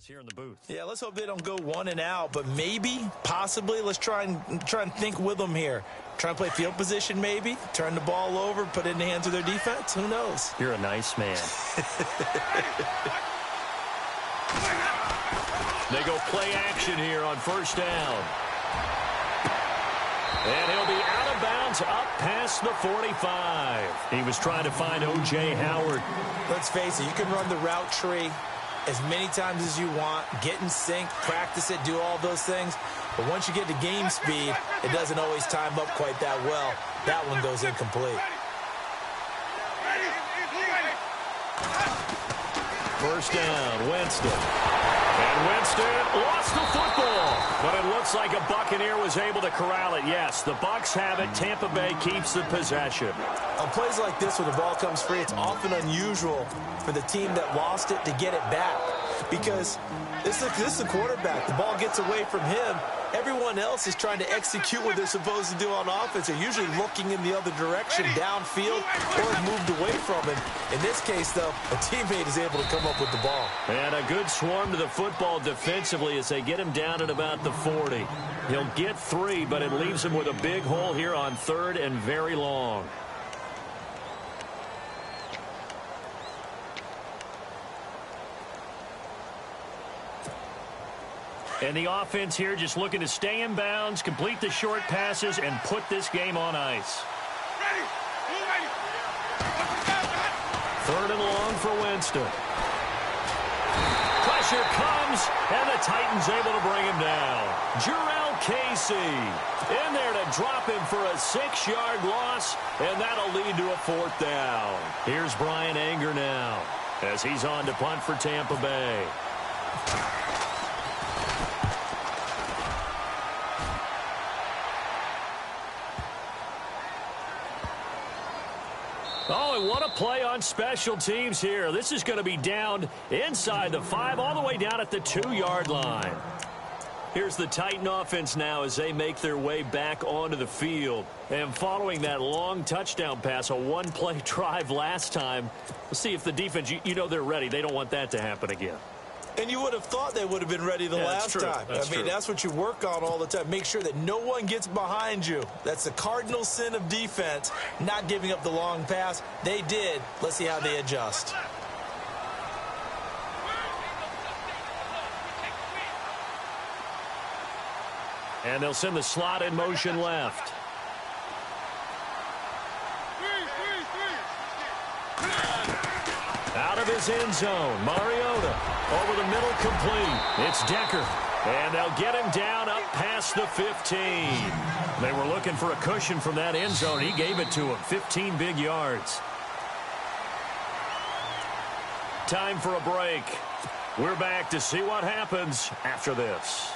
here in the booth. Yeah, let's hope they don't go 1 and out, but maybe, possibly, let's try and think with them here. Try and play field position maybe, turn the ball over, put it in the hands of their defense. Who knows? You're a nice man. They go play action here on first down. And he'll be out of bounds up past the 45. He was trying to find O.J. Howard. Let's face it, you can run the route tree as many times as you want, get in sync, practice it, do all those things. But once you get to game speed, it doesn't always time up quite that well. That one goes incomplete. First down, Winston. And Winston lost the football. But it looks like a Buccaneer was able to corral it. Yes, the Bucs have it. Tampa Bay keeps the possession. On plays like this where the ball comes free, it's often unusual for the team that lost it to get it back. Because this is the quarterback. The ball gets away from him. Everyone else is trying to execute what they're supposed to do on offense. They're usually looking in the other direction, downfield, or moved away from him. In this case, though, a teammate is able to come up with the ball. And a good swarm to the football defensively as they get him down at about the 40. He'll get 3, but it leaves him with a big hole here on 3rd and very long. And the offense here just looking to stay in bounds, complete the short passes, and put this game on ice. 3rd and long for Winston. Pressure comes, and the Titans able to bring him down. Jurrell Casey in there to drop him for a 6-yard loss, and that'll lead to a 4th down. Here's Brian Anger now as he's on to punt for Tampa Bay. Oh, and what a play on special teams here. This is going to be down inside the 5, all the way down at the 2-yard line. Here's the Titan offense now as they make their way back onto the field. And following that long touchdown pass, a one-play drive last time, we'll see if the defense, you know they're ready. They don't want that to happen again. And you would have thought they would have been ready the last time. I mean, that's what you work on all the time. Make sure that no one gets behind you. That's the cardinal sin of defense, not giving up the long pass. They did. Let's see how they adjust. And they'll send the slot in motion left. Out of his end zone, Mariota over the middle, complete. It's Decker, and they'll get him down up past the 15. They were looking for a cushion from that end zone. He gave it to him, 15 big yards. Time for a break. We're back to see what happens after this.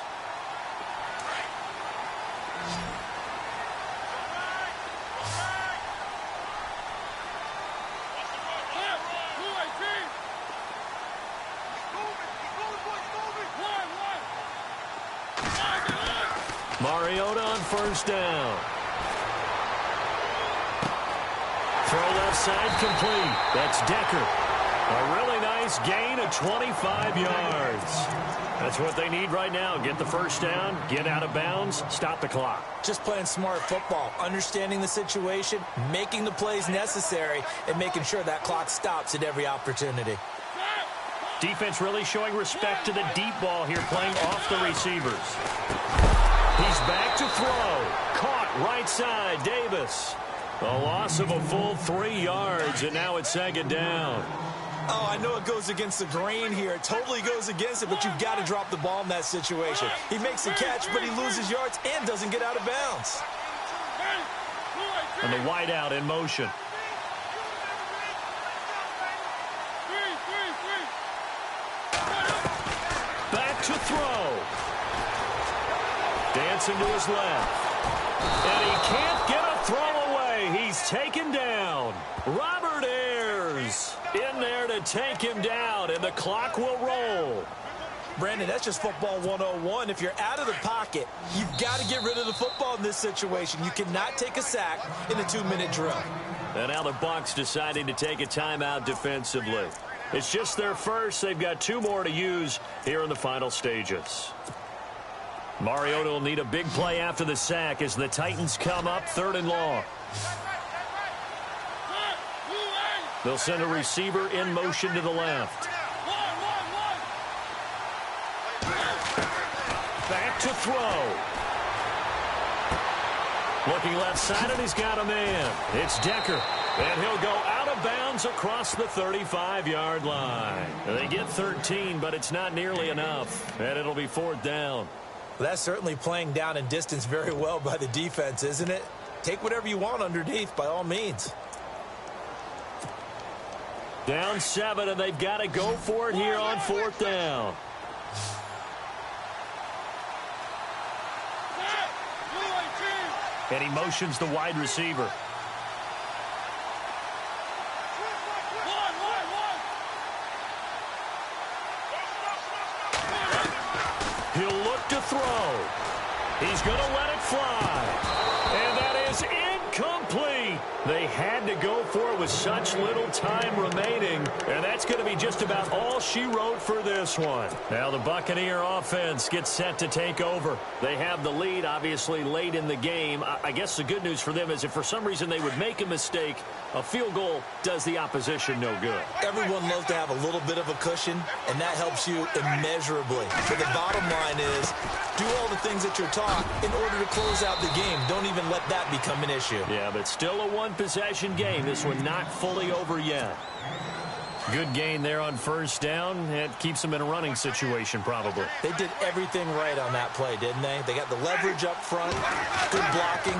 Mariota on first down. Throw left side complete. That's Decker. A really nice gain of 25 yards. That's what they need right now. Get the first down, get out of bounds, stop the clock. Just playing smart football, understanding the situation, making the plays necessary, and making sure that clock stops at every opportunity. Defense really showing respect to the deep ball here, playing off the receivers. He's back to throw. Caught right side, Davis. A loss of a full 3 yards, and now it's 2nd down. Oh, I know it goes against the grain here. It totally goes against it, but you've got to drop the ball in that situation. He makes a catch, but he loses yards and doesn't get out of bounds. And the wideout in motion. Back to throw. Dancing to his left. And he can't get a throw away. He's taken down. Robert Ayers in there to take him down, and the clock will roll. Brandon, that's just football 101. If you're out of the pocket, you've got to get rid of the football in this situation. You cannot take a sack in a 2-minute drill. And now the Bucs deciding to take a timeout defensively. It's just their first. They've got 2 more to use here in the final stages. Mariota will need a big play after the sack as the Titans come up 3rd and long. They'll send a receiver in motion to the left. Back to throw. Looking left side, and he's got a man. It's Decker, and he'll go out of bounds across the 35-yard line. They get 13, but it's not nearly enough, and it'll be 4th down. Well, that's certainly playing down in distance very well by the defense, isn't it? Take whatever you want underneath, by all means. Down 7, and they've got to go for it here on 4th down. And he motions the wide receiver. He'll look to throw. He's going to let it fly. And that is incomplete. They had to go for it with such little time remaining. And that's going to be just about all she wrote for this one. Now the Buccaneer offense gets set to take over. They have the lead, obviously, late in the game. I guess the good news for them is if for some reason they would make a mistake, a field goal does the opposition no good. Everyone loves to have a little bit of a cushion, and that helps you immeasurably. But the bottom line is, do all the things that you're taught in order to close out the game. Don't even let that become an issue. Yeah, but still a one-possession game. This one not fully over yet. Good gain there on 1st down. It keeps them in a running situation, probably. They did everything right on that play, didn't they? They got the leverage up front, good blocking,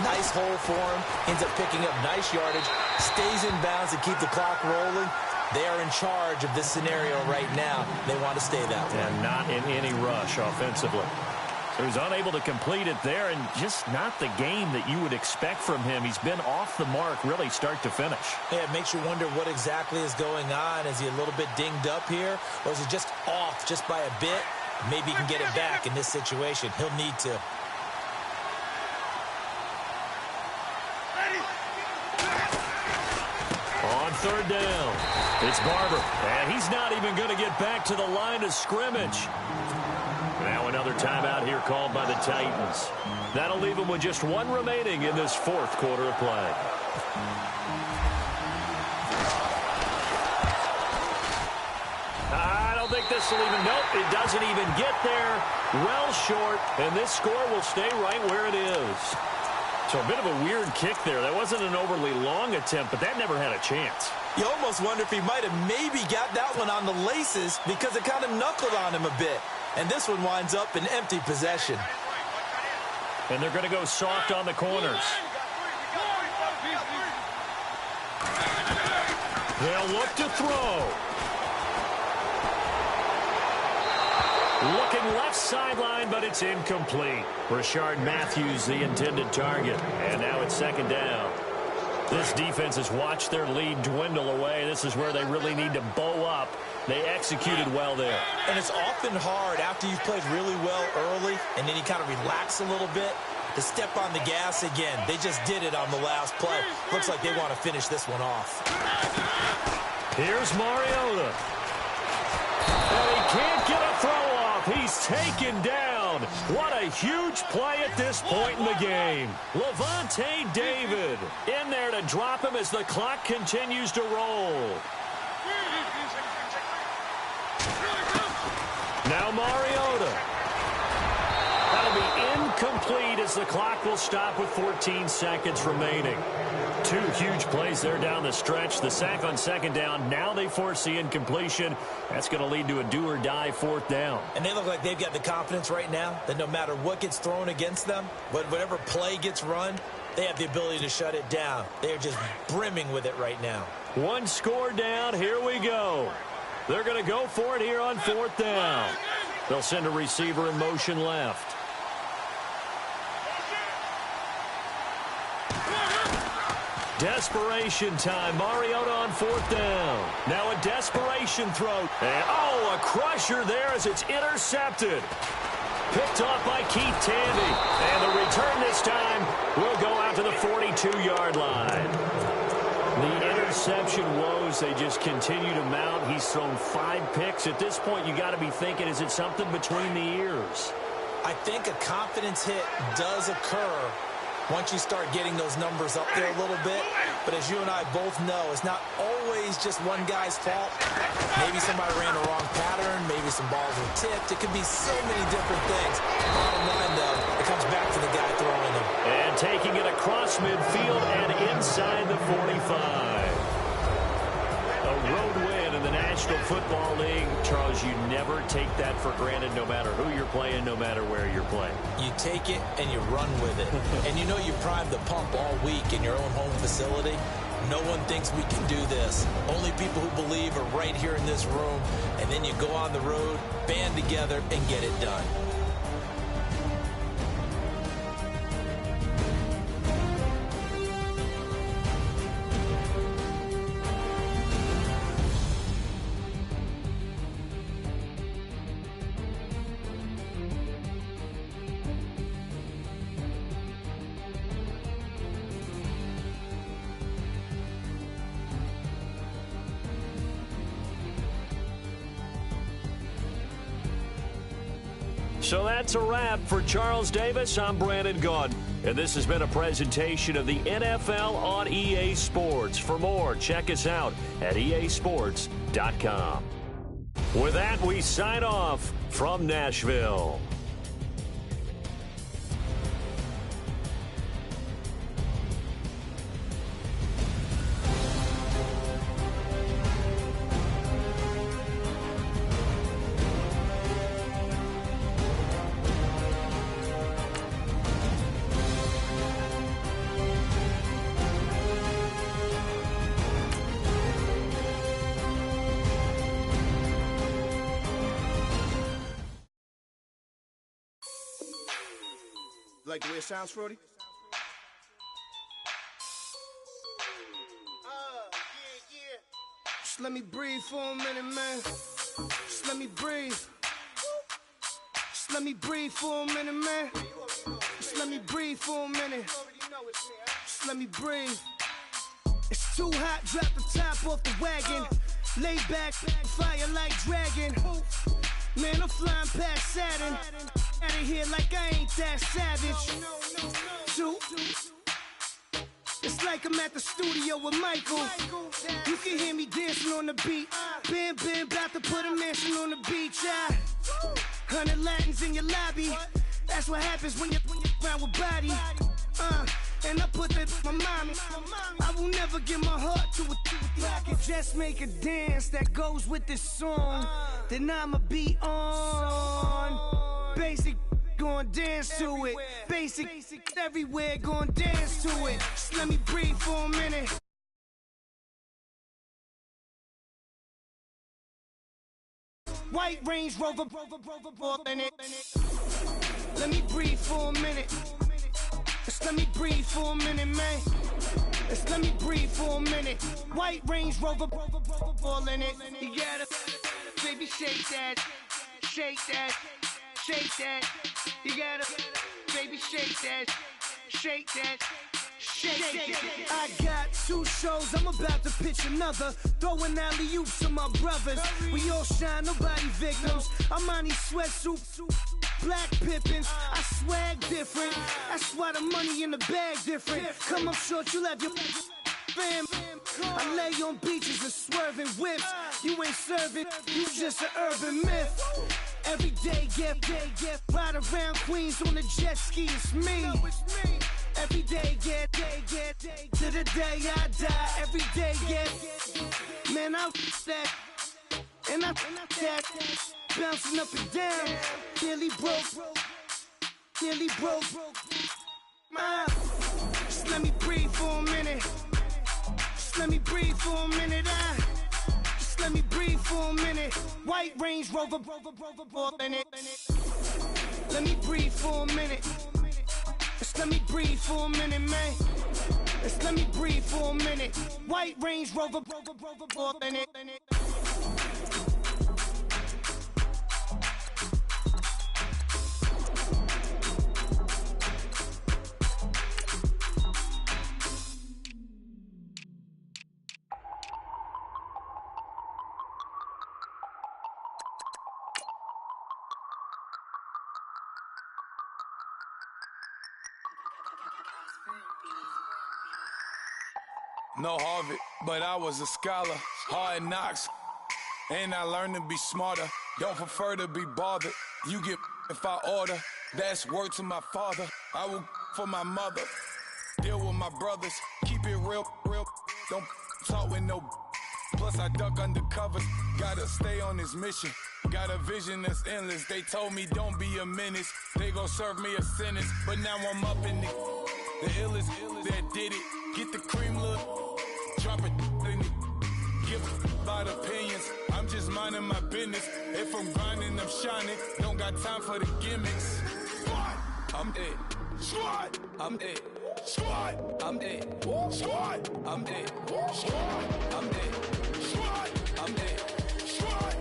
nice hole for him, ends up picking up nice yardage, stays in bounds to keep the clock rolling. They are in charge of this scenario right now. They want to stay that way. And not in any rush offensively. So he's unable to complete it there, and just not the game that you would expect from him. He's been off the mark really start to finish. Yeah, it makes you wonder what exactly is going on. Is he a little bit dinged up here, or is he just off just by a bit? Maybe he can get it back in this situation. He'll need to. On 3rd down, it's Barber, and he's not even going to get back to the line of scrimmage. Now another timeout here called by the Titans. That'll leave them with just 1 remaining in this 4th quarter of play. I don't think this will even, nope, it doesn't even get there. Well short, and this score will stay right where it is. So a bit of a weird kick there. That wasn't an overly long attempt, but that never had a chance. You almost wonder if he might have maybe got that one on the laces because it kind of knuckled on him a bit. And this one winds up in empty possession. And they're going to go soft on the corners. They'll look to throw. Looking left sideline, but it's incomplete. Rashard Matthews, the intended target. And now it's 2nd down. This defense has watched their lead dwindle away. This is where they really need to bow up. They executed well there. And it's often hard after you've played really well early and then you kind of relax a little bit to step on the gas again. They just did it on the last play. Looks like they want to finish this one off. Here's Mariota. And he can't get a throw off. He's taken down. What a huge play at this point in the game. Levante David in there to drop him as the clock continues to roll. Now Mariota. That'll be incomplete as the clock will stop with 14 seconds remaining. 2 huge plays there down the stretch. The sack on 2nd down. Now they force the incompletion. That's going to lead to a do-or-die 4th down. And they look like they've got the confidence right now that no matter what gets thrown against them, whatever play gets run, they have the ability to shut it down. They're just brimming with it right now. 1 score down. Here we go. They're going to go for it here on 4th down. They'll send a receiver in motion left. Desperation time. Mariota on 4th down. Now a desperation throw. And, a crusher there as it's intercepted. Picked off by Keith Tandy. And the return this time will go out to the 42-yard line. The interception woes, they just continue to mount. He's thrown 5 picks. At this point, you got to be thinking, is it something between the ears? I think a confidence hit does occur once you start getting those numbers up there a little bit. But as you and I both know, it's not always just one guy's fault. Maybe somebody ran a wrong pattern. Maybe some balls were tipped. It could be so many different things. Bottom line, though, it comes back to the guy throwing them. And taking it across midfield and inside the 45. A road win in the National Football League. Charles, you never take that for granted no matter who you're playing, no matter where you're playing. You take it and you run with it. And you know you primed the pump all week in your own home facility. No one thinks we can do this. Only people who believe are right here in this room. And then you go on the road, band together, and get it done. So that's a wrap for Charles Davis. I'm Brandon Gaudin, and this has been a presentation of the NFL on EA Sports. For more, check us out at easports.com. With that, we sign off from Nashville. Like the way it sounds, Frody? Yeah. Just let me breathe for a minute, man. Just let me breathe. Just let me breathe for a minute, man. Just let me breathe for a minute. Just let me breathe. It's too hot, drop the top off the wagon. Lay back, fire like dragon. Man, I'm flying past Saturn. Out of here like I ain't that savage. Two. It's like I'm at the studio with Michael. You can hear me dancing on the beat. Bam, about to put a mansion on the beach. 100 Latins in your lobby. That's what happens when you're around with body. And I put that my mommy. I will never give my heart to it. I can just make a dance that goes with this song. Then I'ma be on. Basic, gon' dance to it. Basic, everywhere, gon' dance to it. Just let me breathe for a minute. White Range Rover, in it. Let me breathe for a minute. Just let me breathe for a minute, man. Just let me breathe for a minute. White Range Rover, all in it. You gotta, baby, shake that, shake that. Shake that, you gotta, baby, shake that, shake that, shake that. I got 2 shows, I'm about to pitch another. Throwing alley-oops to my brothers. We all shine, nobody victims. I'm on these sweatsuits, black pippins. I swag different, that's why the money in the bag different. Come up short, you'll have your fam. I lay on beaches and swerving whips. You ain't serving, you just an urban myth. Every day, get ride around Queens on a jet ski, it's me. Every day, get to the day I die. Every day, get, man, I that, and I that, bouncing up and down, nearly broke. Just let me breathe for a minute. Just let me breathe for a minute. Just let me breathe for a minute. White Range Rover, in it. Let me breathe for a minute. Just let me breathe for a minute, man. Just let me breathe for a minute. White Range Rover, in it. No Harvard, but I was a scholar. Hard knocks, and I learned to be smarter. Don't prefer to be bothered. You get if I order. That's word to my father. I will for my mother. Deal with my brothers. Keep it real, real. Don't talk with no. Plus I duck undercovers. Gotta stay on this mission. Got a vision that's endless. They told me don't be a menace. They gon' serve me a sentence. But now I'm up in the illest that did it. Get the cream look. Drop it in it. Give about opinions. I'm just minding my business. If I'm grinding, I'm shining. Don't got time for the gimmicks. Squad, I'm dead. Squad, I'm dead. Squad, I'm dead. Squad, I'm dead. Squad, I'm dead. Squad, I'm dead. Squad.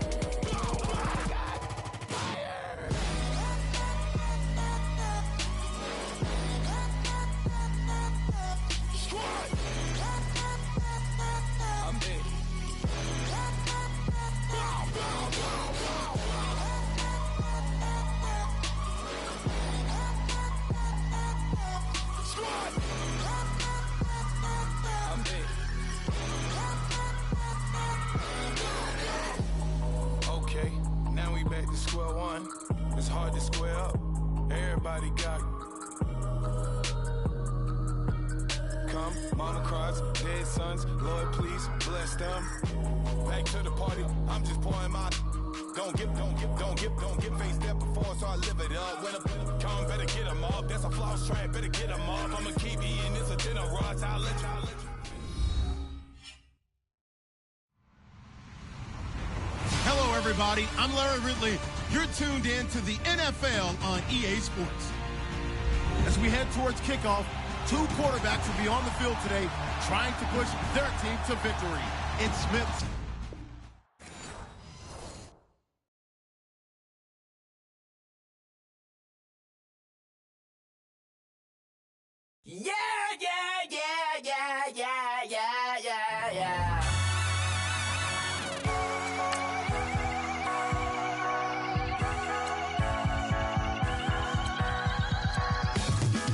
Square one, it's hard to square up. Everybody got come, monocross, dead sons. Lord, please bless them. Back to the party, I'm just pouring my. Don't get face that before, so I live it up. When I come, better get them up. That's a floss track, better get them up. I'ma keep eating this a dinner rush. I'll let you. Hello, everybody. I'm Larry Ridley. You're tuned in to the NFL on EA Sports. As we head towards kickoff, two quarterbacks will be on the field today trying to push their team to victory. In Smith's Yeah.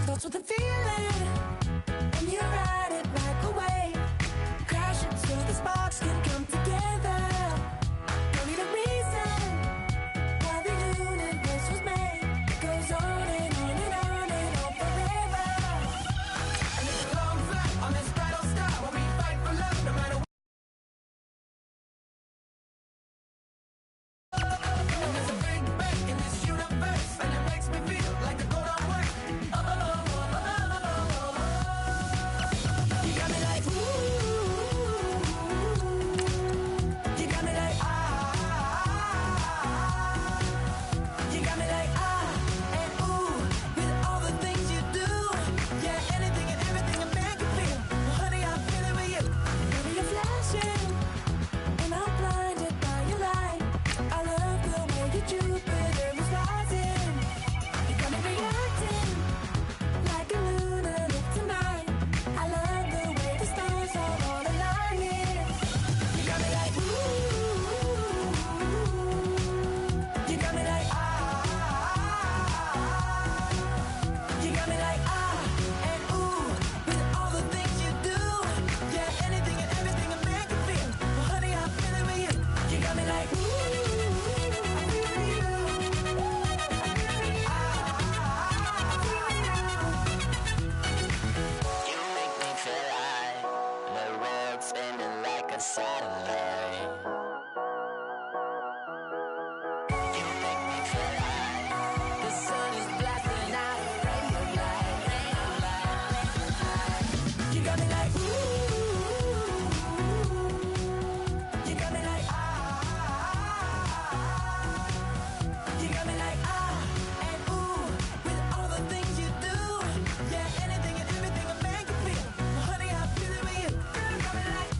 That's what the feeling when you ride it like a wave. Crash into the sparks can come together. Don't need a reason why the universe was made. It goes on and on and on and on forever. And it's a long flight on this battle star where we fight for love no matter what. And there's a big bang in this universe, and it makes me feel like the go don't work. You got me like ooh, you got me like you got me like and ooh, with all the things you do, yeah, anything and everything a man can feel. Well, honey, I'm feeling with you. Baby, you're flashing, and I'm blinded by your light. I love the way you Jupiter is rising. You got me reacting like a lunatic tonight. I love the way the stars are all aligning. You got me like ooh, you got me like you got me like and ooh, with all the things you do, yeah, anything and everything a man can feel. Well, honey, I'm feeling with you. You got me like ooh, I feel with you. You make me feel like the world's spinning like a satellite. You make me feel like The sun is blasting out a ray of light. You got me like ooh, you got me like you got me like and ooh, with all the things you do, yeah, anything and everything a man can feel. Well, honey, I'm feeling with you. Girl, you got me like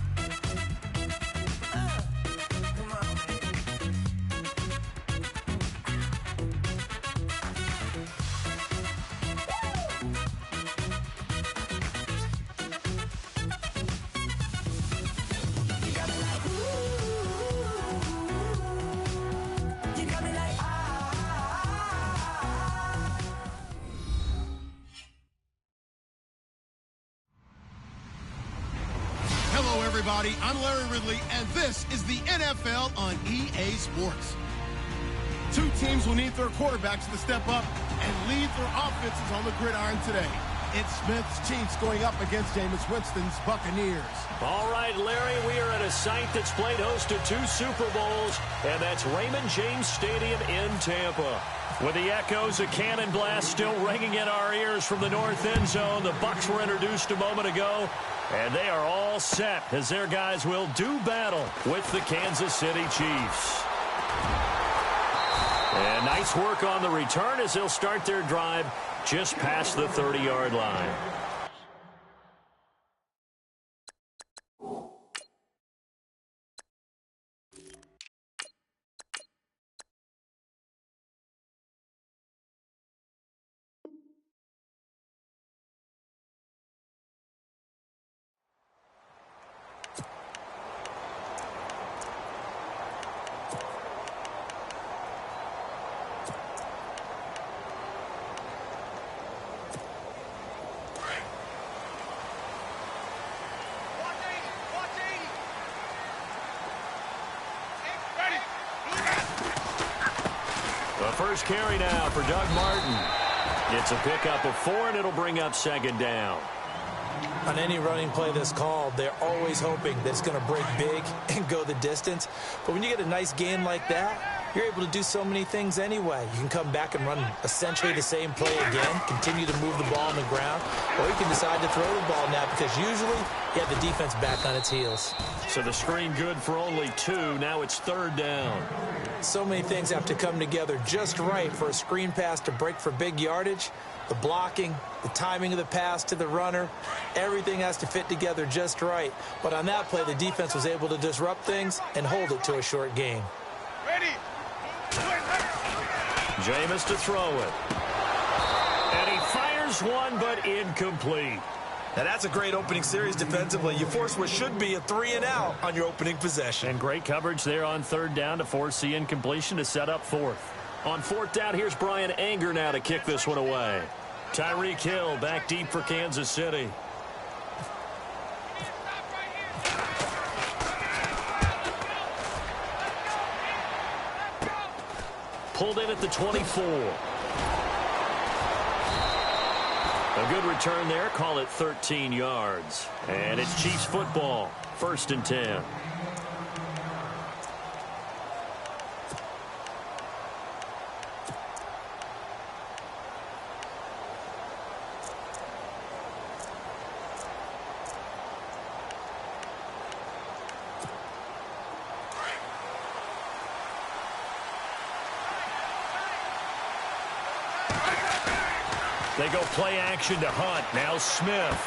everybody. I'm Larry Ridley, and this is the NFL on EA Sports. Two teams will need their quarterbacks to step up and lead their offenses on the gridiron today. It's Smith's Chiefs going up against Jameis Winston's Buccaneers. All right, Larry, we are at a site that's played host to 2 Super Bowls, and that's Raymond James Stadium in Tampa. With the echoes of cannon blast still ringing in our ears from the north end zone, the Bucs were introduced a moment ago, and they are all set as their guys will do battle with the Kansas City Chiefs. And nice work on the return as they'll start their drive just past the 30-yard line. First carry now for Doug Martin. It's a pickup of 4, and it'll bring up 2nd down. On any running play that's called, they're always hoping that it's going to break big and go the distance. But when you get a nice game like that, you're able to do so many things anyway. You can come back and run essentially the same play again, continue to move the ball on the ground, or you can decide to throw the ball now because usually you have the defense back on its heels. So the screen good for only 2. Now it's 3rd down. So many things have to come together just right for a screen pass to break for big yardage. The blocking, the timing of the pass to the runner, everything has to fit together just right. But on that play, the defense was able to disrupt things and hold it to a short game. Ready? Jameis to throw it. And he fires one, but incomplete. Now that's a great opening series defensively. You force what should be a 3-and-out on your opening possession. And great coverage there on 3rd down to force the incompletion to set up 4th. On 4th down, here's Brian Anger now to kick this one away. Tyreek Hill back deep for Kansas City. Pulled in at the 24. A good return there. Call it 13 yards. And it's Chiefs football. 1st and 10. They go play action to Hunt. Now Smith.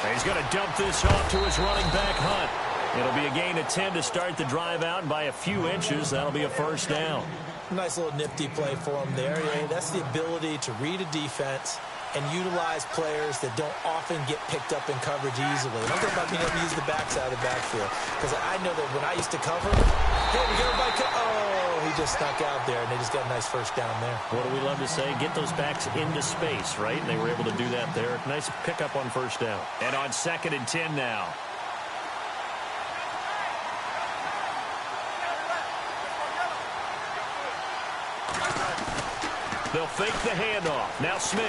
He's going to dump this off to his running back, Hunt. It'll be a gain of 10 to start the drive out, and by a few inches, that'll be a 1st down. Nice little nifty play for him there. Yeah, that's the ability to read a defense and utilize players that don't often get picked up in coverage easily. And I'm talking about being able to use the backside of the backfield. Because I know that when I used to cover, hey, we get everybody he just snuck out there, and they just got a nice 1st down there. What do we love to say? Get those backs into space, right? And they were able to do that there. Nice pickup on 1st down. And on 2nd and 10 now. They'll fake the handoff. Now Smith.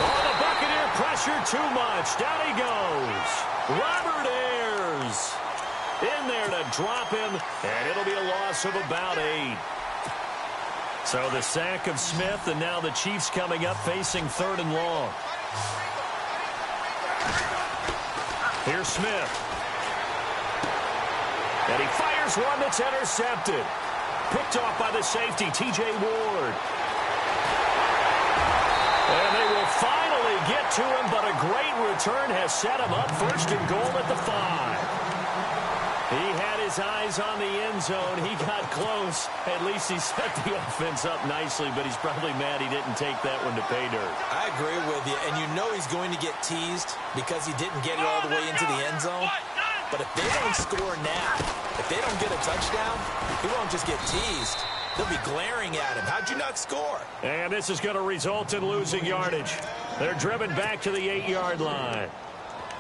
Oh, the Buccaneer pressure too much. Down he goes. Robert Ayers in there to drop him, and it'll be a loss of about 8. So the sack of Smith, and now the Chiefs coming up facing 3rd and long. Here's Smith. And he fires one that's intercepted. Picked off by the safety, T.J. Ward. And they will finally get to him, but a great return has set him up 1st and goal at the 5. He had his eyes on the end zone. He got close. At least he set the offense up nicely, but he's probably mad he didn't take that one to pay dirt. I agree with you, and you know he's going to get teased because he didn't get it all the way into the end zone. But if they don't score now, if they don't get a touchdown, he won't just get teased. They'll be glaring at him. How'd you not score? And this is going to result in losing yardage. They're driven back to the 8-yard line.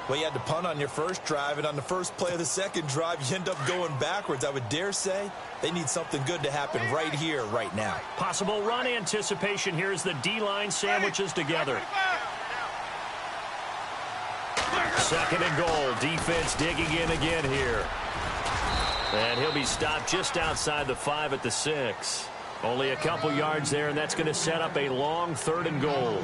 Well, you had to punt on your first drive, and on the first play of the second drive, you end up going backwards. I would dare say they need something good to happen right here, right now. Possible run anticipation here as the D-line sandwiches together. Second and goal. Defense digging in again here. And he'll be stopped just outside the 5 at the 6. Only a couple yards there, and that's going to set up a long 3rd and goal.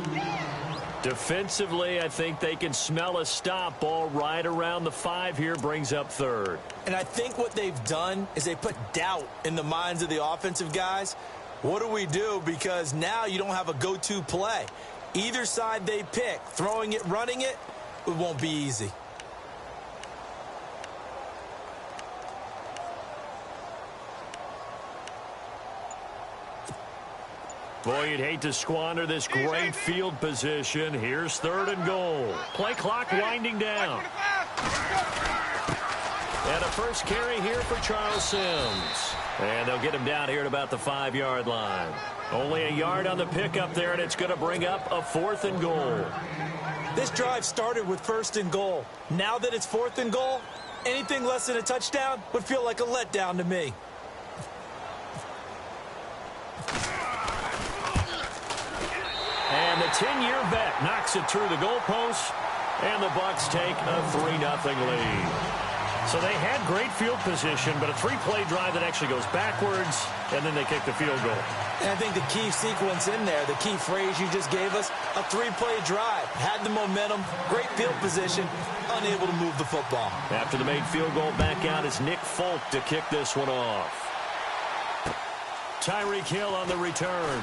Defensively, I think they can smell a stop. Ball right around the 5 here, brings up 3rd. And I think what they've done is they put doubt in the minds of the offensive guys. What do we do? Because now you don't have a go-to play. Either side they pick, throwing it, running it, it won't be easy. Boy, you'd hate to squander this great field position. Here's 3rd and goal. Play clock winding down. And a first carry here for Charles Sims. And they'll get him down here at about the 5-yard line. Only a yard on the pickup there, and it's going to bring up a 4th and goal. This drive started with 1st and goal. Now that it's 4th and goal, anything less than a touchdown would feel like a letdown to me. And the 10-year vet knocks it through the goalpost, and the Bucs take a 3-0 lead. So they had great field position, but a 3-play drive that actually goes backwards, and then they kick the field goal. And I think the key sequence in there, the key phrase you just gave us, a 3-play drive. Had the momentum, great field position, unable to move the football. After the made field goal, back out is Nick Folk to kick this one off. Tyreek Hill on the return.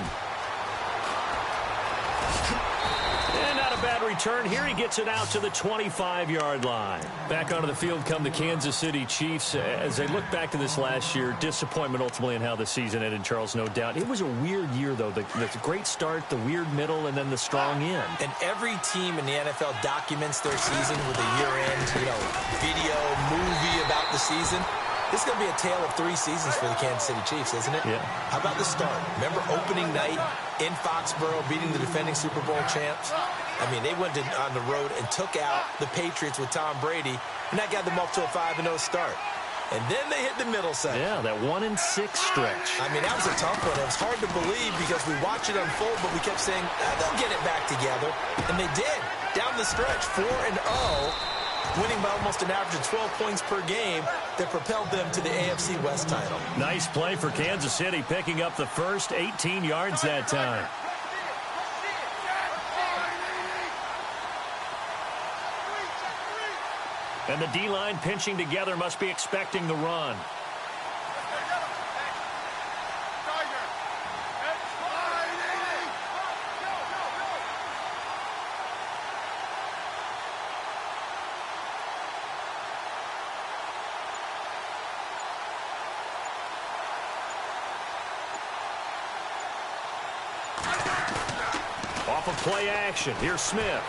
And not a bad return here. He gets it out to the 25-yard line. Back onto the field come the Kansas City Chiefs. As they look back to this last year, disappointment ultimately in how the season ended, Charles, no doubt. It was a weird year, though. The great start, the weird middle, and then the strong end. And every team in the NFL documents their season with a year-end, video, movie about the season. This is going to be a tale of 3 seasons for the Kansas City Chiefs, isn't it? Yeah. How about the start? Remember opening night in Foxborough, beating the defending Super Bowl champs? I mean, they went on the road and took out the Patriots with Tom Brady, and that got them up to a 5-0 start. And then they hit the middle section. Yeah, that 1-6 stretch. I mean, that was a tough one. It was hard to believe because we watched it unfold, but we kept saying, they'll get it back together. And they did. Down the stretch, 4-0. Winning by almost an average of 12 points per game that propelled them to the AFC West title. Nice play for Kansas City, picking up the first 18 yards that time. And the D-line pinching together, must be expecting the run. Off of play action, here's Smith.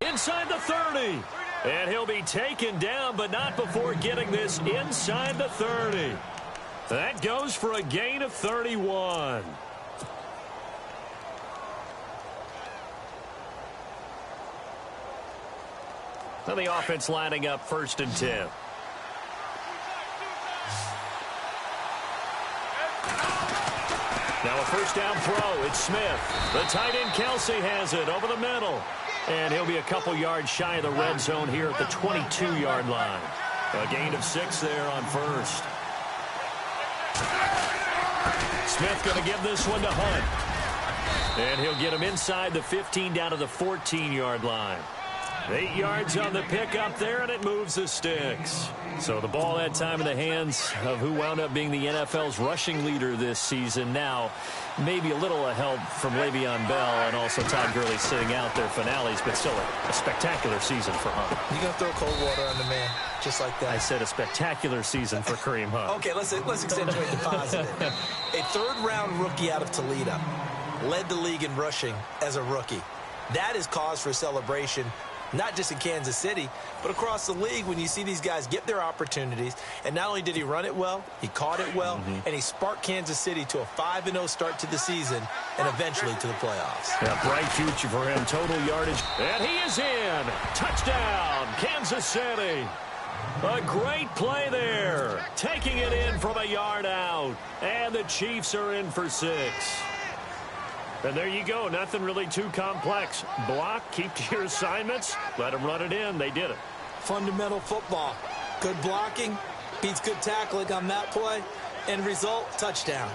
Inside the 30. And he'll be taken down, but not before getting this inside the 30. That goes for a gain of 31. So the offense lining up 1st and 10. Now a first down throw. It's Smith. The tight end Kelsey has it over the middle. And he'll be a couple yards shy of the red zone here at the 22-yard line. A gain of 6 there on 1st. Smith going to give this one to Hunt. And he'll get him inside the 15 down to the 14-yard line. 8 yards on the pickup there, and it moves the sticks. So the ball that time in the hands of who wound up being the NFL's rushing leader this season. Now, maybe a little help from Le'Veon Bell and also Todd Gurley sitting out their finales, but still a spectacular season for Hunt. You going to throw cold water on the man just like that? I said a spectacular season for Kareem Hunt. Okay, let's accentuate the positive. A 3rd-round rookie out of Toledo led the league in rushing as a rookie. That is cause for celebration. not just in Kansas City, but across the league when you see these guys get their opportunities. And not only did he run it well, he caught it well, and he sparked Kansas City to a 5-0 start to the season and eventually to the playoffs. Yeah, bright future for him. Total yardage. And he is in. Touchdown, Kansas City. A great play there. Taking it in from a yard out. And the Chiefs are in for 6. And there you go. Nothing really too complex. Block, keep to your assignments, let them run it in. They did it. Fundamental football. Good blocking beats good tackling on that play. End result, touchdown.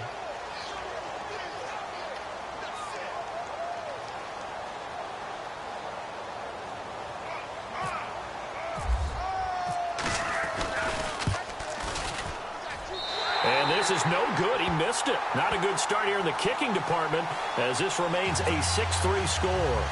And this is no good. He missed it. Not a good start here in the kicking department as this remains a 6-3 score.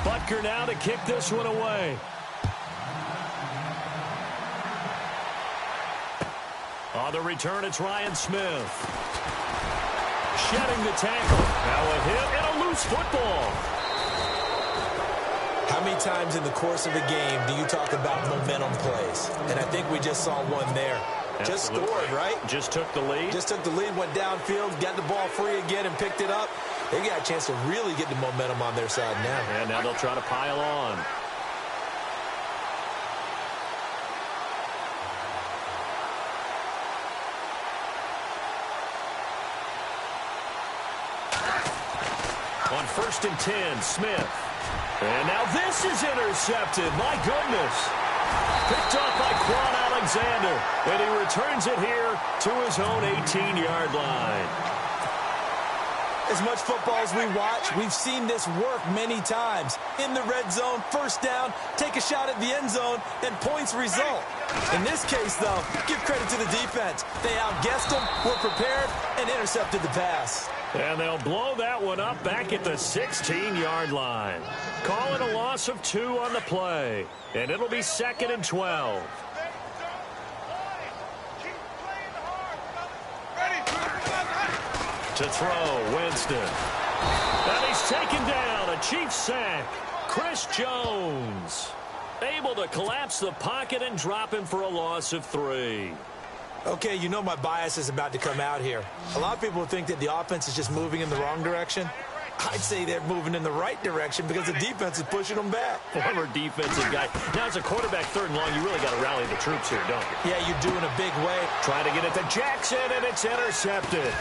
Butker now to kick this one away. On the return, it's Ryan Smith. Shedding the tackle. Now a hit and a loose football. How many times in the course of a game do you talk about momentum plays? And I think we just saw one there. Absolutely. Just scored, right? Just took the lead. Just took the lead, went downfield, got the ball free again and picked it up. They got a chance to really get the momentum on their side now. And now they'll try to pile on. On 1st and 10, Smith. And now this is intercepted. My goodness. Picked off by Quan Alexander. And he returns it here to his own 18-yard line. As much football as we watch, we've seen this work many times. In the red zone, first down, take a shot at the end zone, and points result. In this case, though, give credit to the defense. They outguessed them, were prepared, and intercepted the pass. And they'll blow that one up back at the 16-yard line. Call it a loss of 2 on the play. And it'll be 2nd and 12. To throw, Winston. And he's taken down. A Chiefs sack. Chris Jones able to collapse the pocket and drop him for a loss of 3. Okay, you know my bias is about to come out here. A lot of people think that the offense is just moving in the wrong direction. I'd say they're moving in the right direction because the defense is pushing them back. Former defensive guy. Now, as a quarterback 3rd and long, you really got to rally the troops here, don't you? Yeah, you do in a big way. Trying to get it to Jackson, and it's intercepted.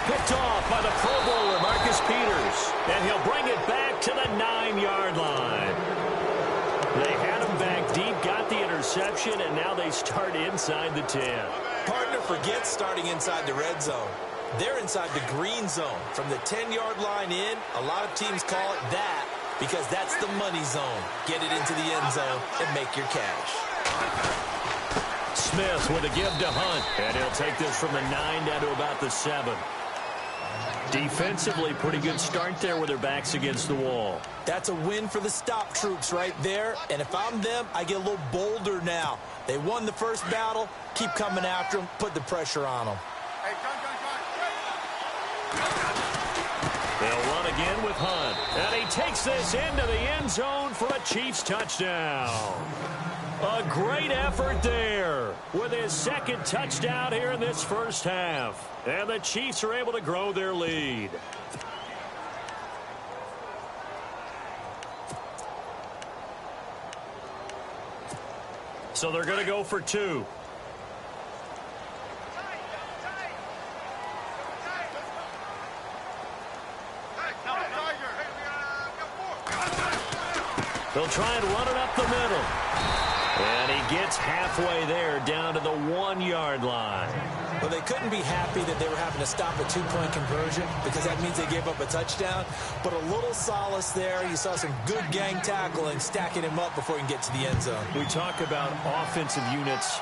Picked off by the Pro Bowler, Marcus Peters. And he'll bring it back to the 9-yard line. They had him back deep, got the interception, and now they start inside the 10. Partner forgets starting inside the red zone. They're inside the green zone. From the 10-yard line in, a lot of teams call it that because that's the money zone. Get it into the end zone and make your cash. Smith with a give to Hunt, and he'll take this from the 9 down to about the 7. Defensively, pretty good start there with their backs against the wall. That's a win for the stop troops right there. And if I'm them, I get a little bolder now. They won the first battle. Keep coming after them. Put the pressure on them. They'll run again with Hunt. And he takes this into the end zone for a Chiefs touchdown. A great effort there with his 2nd touchdown here in this first half. And the Chiefs are able to grow their lead. So they're going to go for 2. They'll try and run it up the middle. And he gets halfway there down to the 1-yard line. Well, they couldn't be happy that they were having to stop a 2-point conversion because that means they gave up a touchdown. But a little solace there. You saw some good gang tackling, stacking him up before he can get to the end zone. We talk about offensive units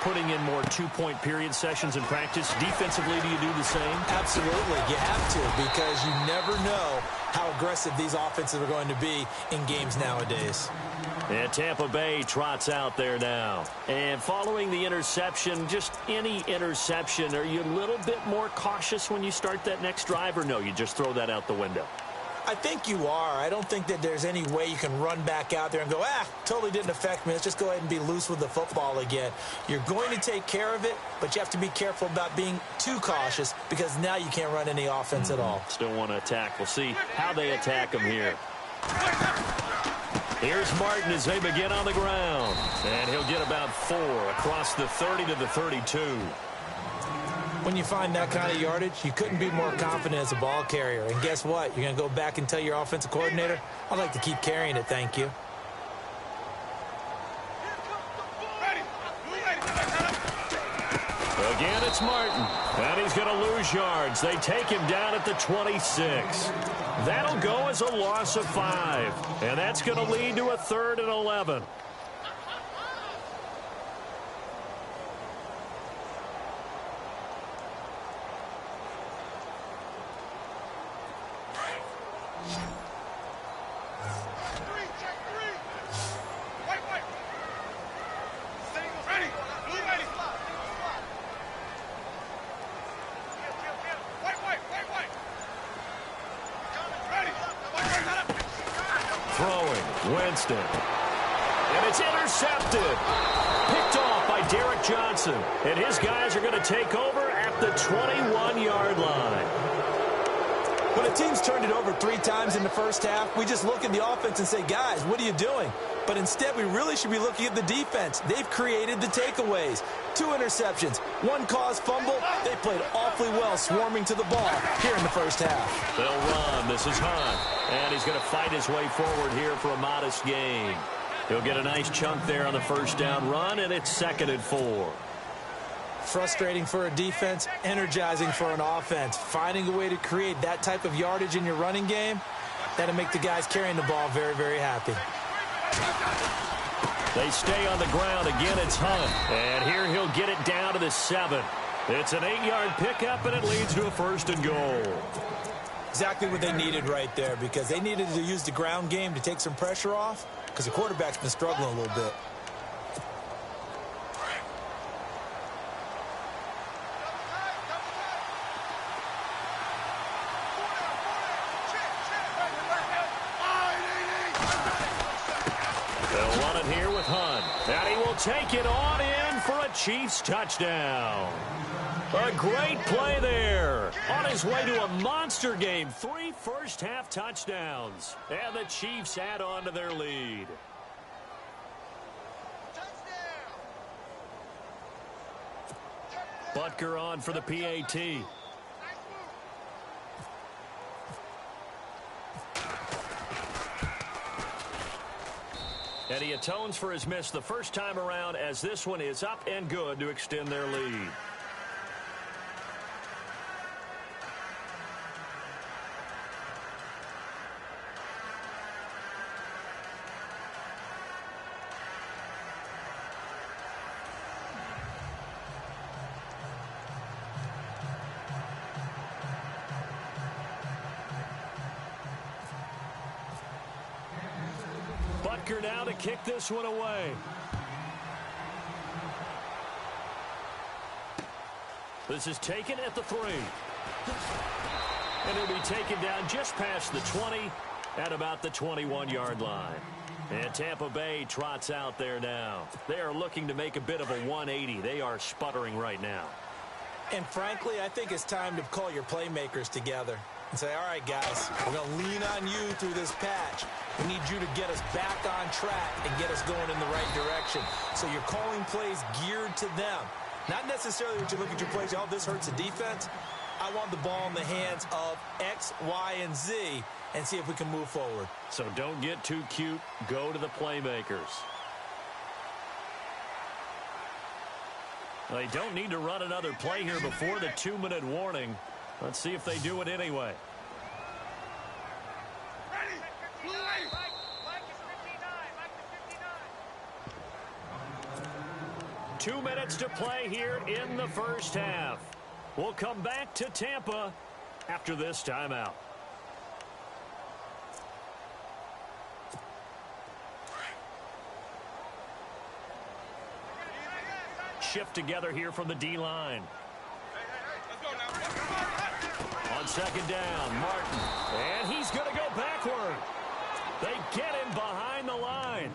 putting in more 2-point period sessions in practice. Defensively, do you do the same? Absolutely. You have to because you never know how aggressive these offenses are going to be in games nowadays. And Tampa Bay trots out there now. And following the interception, just any interception, are you a little bit more cautious when you start that next drive, or no, you just throw that out the window? I think you are. I don't think that there's any way you can run back out there and go, totally didn't affect me. Let's just go ahead and be loose with the football again. You're going to take care of it, but you have to be careful about being too cautious because now you can't run any offense at all. Still want to attack. We'll see how they attack him here. Here's Martin as they begin on the ground. And he'll get about 4 across the 30 to the 32. When you find that kind of yardage, you couldn't be more confident as a ball carrier. And guess what? You're going to go back and tell your offensive coordinator, I'd like to keep carrying it, thank you. Again, it's Martin. And he's going to lose yards. They take him down at the 26. That'll go as a loss of 5. And that's going to lead to a 3rd and 11. Winston. And it's intercepted. Picked off by Derek Johnson. And his guys are going to take over at the 21-yard line. When a team's turned it over 3 times in the first half, we just look at the offense and say, guys, what are you doing? But instead, we really should be looking at the defense. They've created the takeaways. 2 interceptions, 1 caused fumble. They played awfully well swarming to the ball here in the first half. They'll run. This is Hunt. And he's going to fight his way forward here for a modest gain. He'll get a nice chunk there on the first down run, and it's 2nd and 4. Frustrating for a defense, energizing for an offense. Finding a way to create that type of yardage in your running game, that'll make the guys carrying the ball very, very happy. They stay on the ground. Again, it's Hunt. And here he'll get it down to the 7. It's an 8-yard pickup, and it leads to a 1st and goal. Exactly what they needed right there, because they needed to use the ground game to take some pressure off, because the quarterback's been struggling a little bit. They'll run it here with Hunt. And he will take it on in for a Chiefs touchdown. A great play there. On his way to a monster game. 3 first-half touchdowns. And the Chiefs add on to their lead. Butker on for the PAT. And he atones for his miss the first time around, as this one is up and good to extend their lead. Butker now to kick this one away. This is taken at the 3. And he'll be taken down just past the 20 at about the 21-yard line. And Tampa Bay trots out there now. They are looking to make a bit of a 180. They are sputtering right now. And frankly, I think it's time to call your playmakers together and say, all right, guys, we're going to lean on you through this patch. We need you to get us back on track and get us going in the right direction. So you're calling plays geared to them. Not necessarily that you look at your plays, oh, this hurts the defense. I want the ball in the hands of X, Y, and Z and see if we can move forward. So don't get too cute. Go to the playmakers. They don't need to run another play here before the 2-minute warning. Let's see if they do it anyway. 2 minutes to play here in the first half. We'll come back to Tampa after this timeout. shift together here from the D-line. On second down, Martin. And he's going to go backward. They get him behind the line.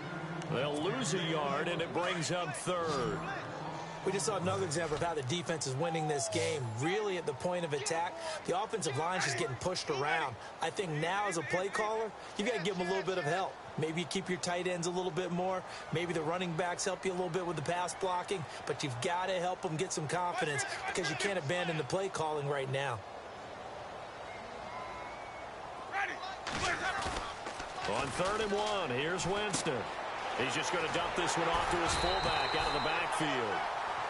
They'll lose a yard, and it brings up third. We just saw another example of how the defense is winning this game. Really at the point of attack, the offensive line is just getting pushed around. I think now as a play caller, you've got to give them a little bit of help. Maybe you keep your tight ends a little bit more. Maybe the running backs help you a little bit with the pass blocking. But you've got to help them get some confidence because you can't abandon the play calling right now. On 3rd and 1, here's Winston. He's just going to dump this one off to his fullback out of the backfield.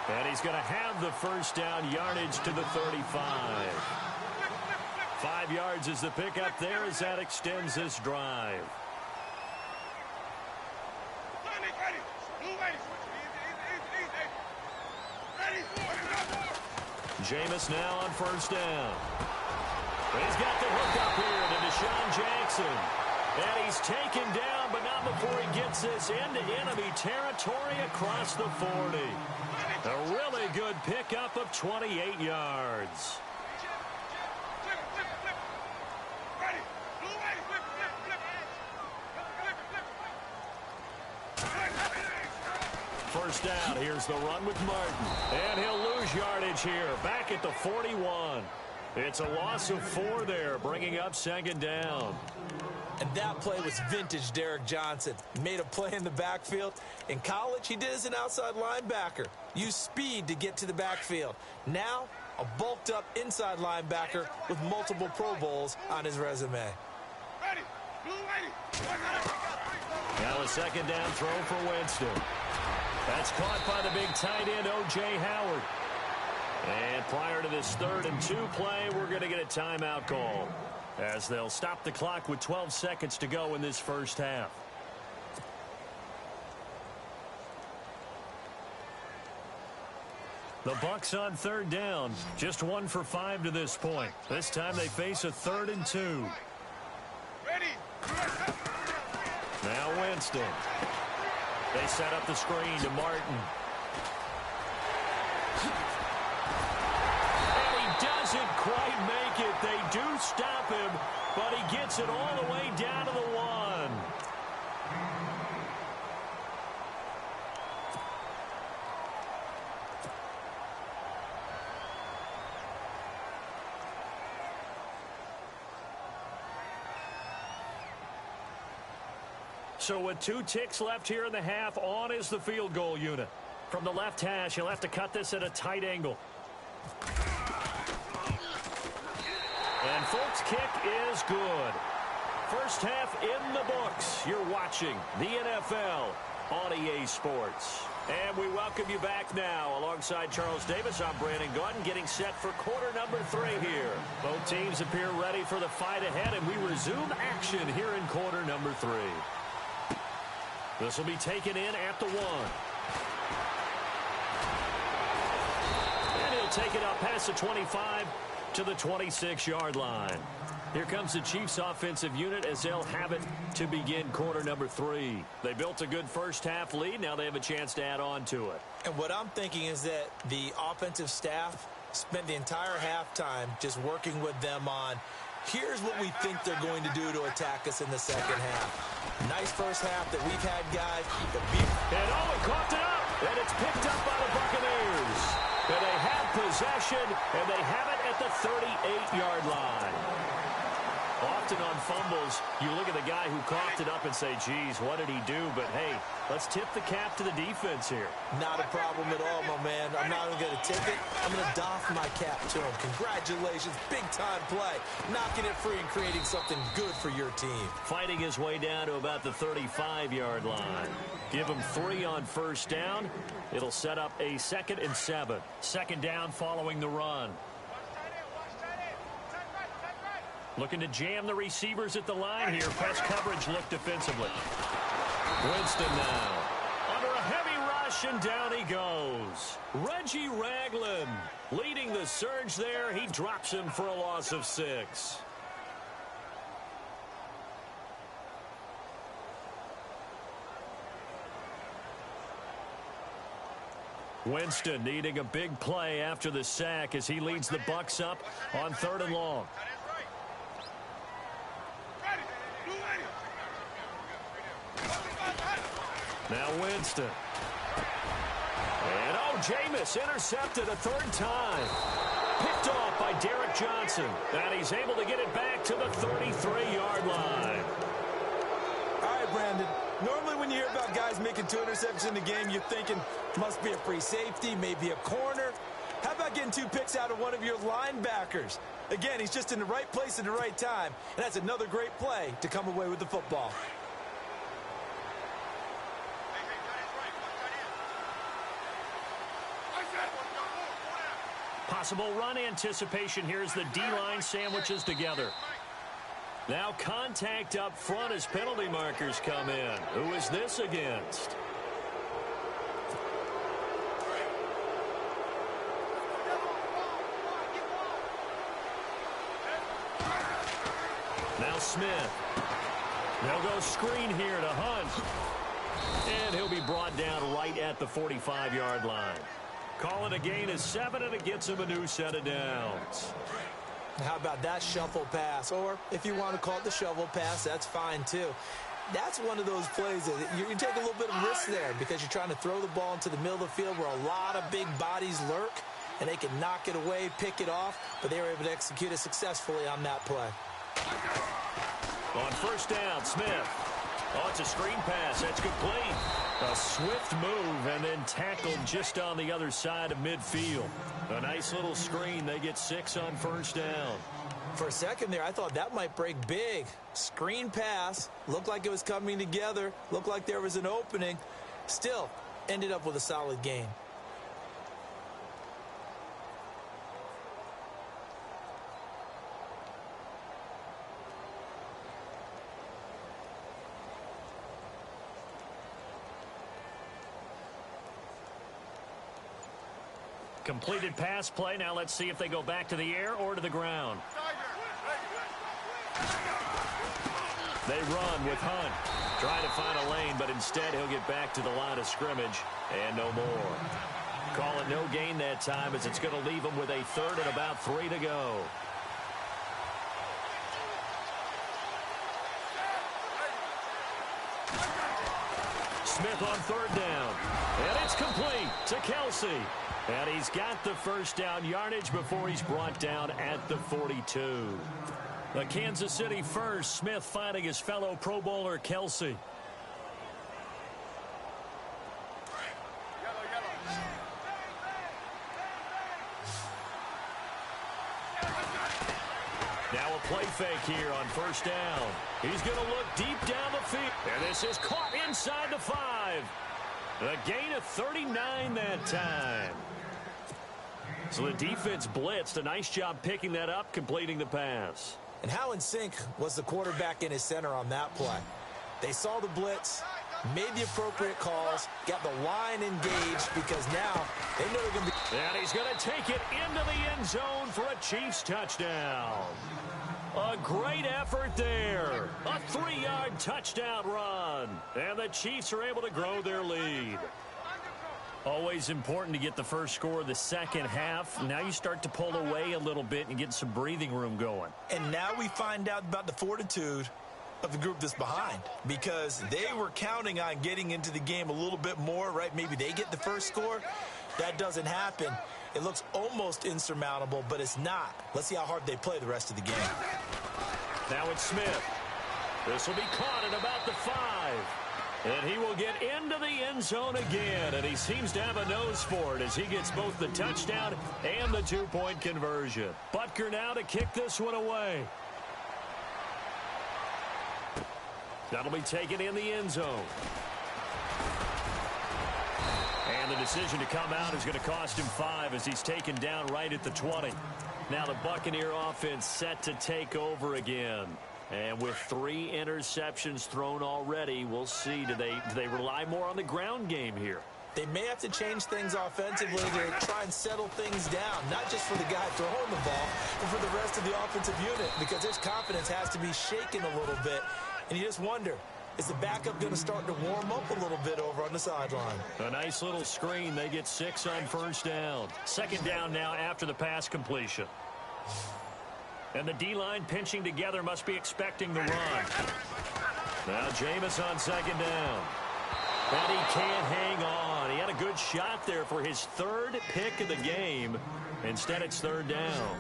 And he's going to have the first down yardage to the 35. 5 yards is the pickup there as that extends this drive. Jameis now on 1st down. He's got the hook up here to Deshaun Jackson. And he's taken down, but not before he gets this into enemy territory across the 40. A really good pickup of 28 yards. First down, here's the run with Martin. And he'll lose yardage here, back at the 41. It's a loss of 4 there, bringing up 2nd down. And that play was vintage Derek Johnson. Made a play in the backfield. In college, he did as an outside linebacker. Used speed to get to the backfield. Now, a bulked-up inside linebacker with multiple Pro Bowls on his resume. Now a 2nd down throw for Winston. That's caught by the big tight end, O.J. Howard. And prior to this 3rd and 2 play, we're going to get a timeout call, as they'll stop the clock with 12 seconds to go in this first half. The Bucs on 3rd down, just 1 for 5 to this point. This time they face a 3rd and 2. Now Winston. They set up the screen to Martin. And he doesn't quite make it. They do stop him, but he gets it all the way down to the 1. So with 2 ticks left here in the half, on is the field goal unit. From the left hash, he'll have to cut this at a tight angle. And Folk's kick is good. First half in the books. You're watching the NFL on EA Sports. And we welcome you back now. Alongside Charles Davis, I'm Brandon Gaudin, getting set for quarter number 3 here. Both teams appear ready for the fight ahead, and we resume action here in quarter number 3. This will be taken in at the 1. And he'll take it up past the 25 to the 26-yard line. Here comes the Chiefs offensive unit as they'll have it to begin quarter number 3. They built a good first half lead. Now they have a chance to add on to it. And what I'm thinking is that the offensive staff spent the entire halftime just working with them on, here's what we think they're going to do to attack us in the second half. Nice first half that we've had, guys. And oh, it coughed it up. And it's picked up by the Buccaneers. And they have possession, and they have it at the 38-yard line. Often on fumbles, you look at the guy who coughed it up and say, geez, what did he do? But, hey, let's tip the cap to the defense here. Not a problem at all, my man. I'm not even going to tip it. I'm going to doff my cap to him. Congratulations. Big-time play. Knocking it free and creating something good for your team. Fighting his way down to about the 35-yard line. Give him 3 on first down. It'll set up a 2nd and 7. 2nd down following the run. Looking to jam the receivers at the line here. Press coverage look defensively. Winston now. Under a heavy rush, and down he goes. Reggie Ragland leading the surge there. He drops him for a loss of 6. Winston needing a big play after the sack as he leads the Bucs up on 3rd and long. Now Winston. And Jameis intercepted a 3rd time. Picked off by Derek Johnson. And he's able to get it back to the 33-yard line. All right, Brandon. Normally when you hear about guys making 2 interceptions in the game, you're thinking must be a free safety, maybe a corner. How about getting 2 picks out of one of your linebackers? Again, he's just in the right place at the right time, and that's another great play to come away with the football. Possible run anticipation here as the D-line sandwiches together. Now contact up front as penalty markers come in. Who is this against? Now Smith. They'll go screen here to Hunt. And he'll be brought down right at the 45-yard line. Calling a gain of 7, and it gets him a new set of downs. How about that shuffle pass? Or if you want to call it the shovel pass, that's fine too. That's one of those plays that you can take a little bit of risk there because you're trying to throw the ball into the middle of the field where a lot of big bodies lurk, and they can knock it away, pick it off, but they were able to execute it successfully on that play. On 1st down, Smith. Oh, it's a screen pass. That's complete. A swift move and then tackled just on the other side of midfield. A nice little screen. They get 6 on 1st down. For a second there, I thought that might break big. Screen pass. Looked like it was coming together. Looked like there was an opening. Still, ended up with a solid gain. Completed pass play. Now let's see if they go back to the air or to the ground. They run with Hunt. Trying to find a lane, but instead he'll get back to the line of scrimmage and no more. Call it no gain that time as it's going to leave them with a 3rd and about 3 to go. Smith on 3rd down. And it's complete to Kelsey. And he's got the 1st down yardage before he's brought down at the 42. The Kansas City first, Smith finding his fellow Pro Bowler Kelsey. Now a play fake here on 1st down. He's going to look deep down the field. And this is caught inside the 5. A gain of 39 that time. So the defense blitzed. A nice job picking that up, completing the pass. And how in sync was the quarterback and his center on that play? They saw the blitz, made the appropriate calls, got the line engaged because now they know they're going to be... And he's going to take it into the end zone for a Chiefs touchdown. A great effort there. A 3-yard touchdown run. And the Chiefs are able to grow their lead. Always important to get the first score of the second half. Now you start to pull away a little bit and get some breathing room going. And now we find out about the fortitude of the group that's behind because they were counting on getting into the game a little bit more, right? Maybe they get the first score. That doesn't happen. It looks almost insurmountable, but it's not. Let's see how hard they play the rest of the game. Now it's Smith. This will be caught at about the 5. And he will get into the end zone again, and he seems to have a nose for it as he gets both the touchdown and the 2-point conversion. Butker now to kick this one away. That'll be taken in the end zone. And the decision to come out is going to cost him 5 as he's taken down right at the 20. Now the Buccaneer offense set to take over again. And with 3 interceptions thrown already, we'll see. Do they rely more on the ground game here? They may have to change things offensively to try and settle things down, not just for the guy throwing the ball, but for the rest of the offensive unit, because their confidence has to be shaken a little bit. And you just wonder, Is the backup going to start to warm up a little bit over on the sideline? A nice little screen. They get 6 on first down. Second down now after the pass completion. And the D-line pinching together, must be expecting the run. Now Jameis on second down. And he can't hang on. He had a good shot there for his 3rd pick of the game. Instead, it's 3rd down.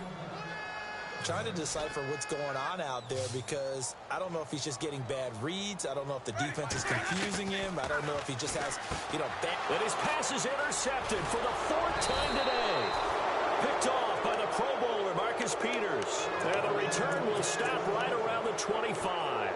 Trying to decipher what's going on out there because I don't know if he's just getting bad reads. I don't know if the defense is confusing him. I don't know if he just has, bad. And his pass is intercepted for the 4th time today. Picked off by the Pro Bowler, Marcus Peters. And the return will stop right around the 25.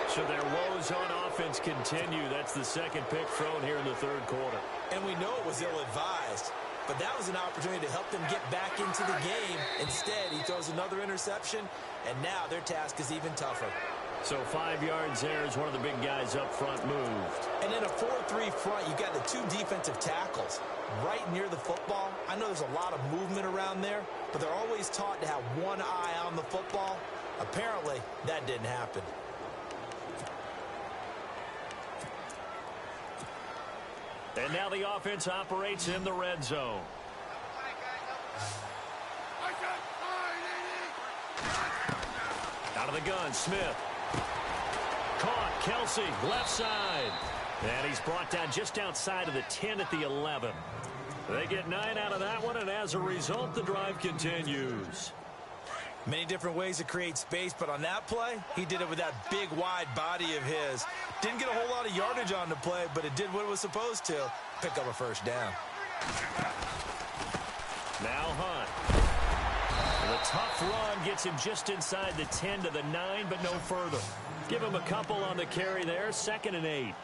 So their woes on offense continue. That's the 2nd pick thrown here in the 3rd quarter. And we know it was ill-advised, but that was an opportunity to help them get back into the game. Instead, he throws another interception, and now their task is even tougher. So 5 yards there as one of the big guys up front moved. And in a 4-3 front, you've got the 2 defensive tackles right near the football. I know there's a lot of movement around there, but they're always taught to have one eye on the football. Apparently, that didn't happen. And now the offense operates in the red zone. Out of the gun, Smith. Caught, Kelsey, left side. And he's brought down just outside of the 10 at the 11. They get 9 out of that one, and as a result, the drive continues. Many different ways to create space, but on that play, he did it with that big, wide body of his. Didn't get a whole lot of yardage on the play, but it did what it was supposed to. Pick up a first down. Now Hunt. The tough run gets him just inside the 10 to the 9, but no further. Give him a couple on the carry there, 2nd and 8.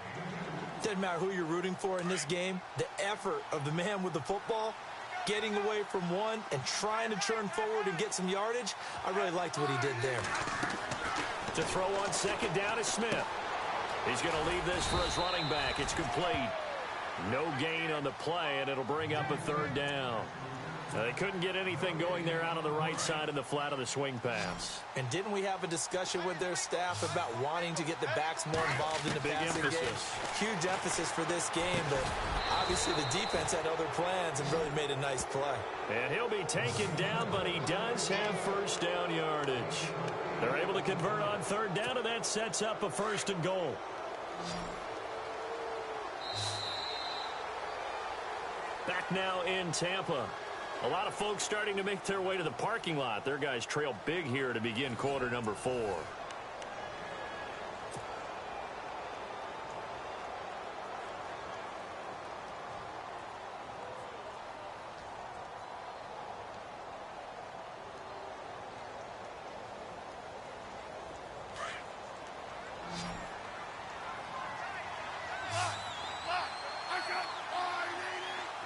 Doesn't matter who you're rooting for in this game. The effort of the man with the football, getting away from one and trying to turn forward and get some yardage, I really liked what he did there. To throw on 2nd down is Smith. He's going to leave this for his running back. It's complete. No gain on the play, and it'll bring up a 3rd down. They couldn't get anything going there out on the right side in the flat of the swing pass. And didn't we have a discussion with their staff about wanting to get the backs more involved in the passing game? Huge emphasis for this game, but obviously the defense had other plans and really made a nice play. And he'll be taken down, but he does have first down yardage. They're able to convert on 3rd down, and that sets up a 1st and goal. Back now in Tampa. A lot of folks starting to make their way to the parking lot. Their guys trail big here to begin quarter number 4.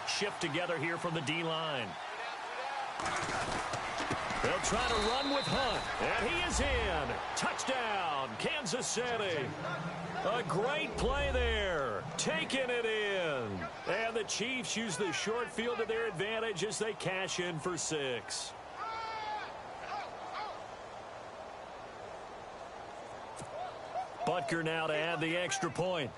Shift together here from the D-line. They'll try to run with Hunt, and he is in. Touchdown, Kansas City. A great play there, taking it in. And the Chiefs use the short field to their advantage as they cash in for 6. Butker now to add the extra point.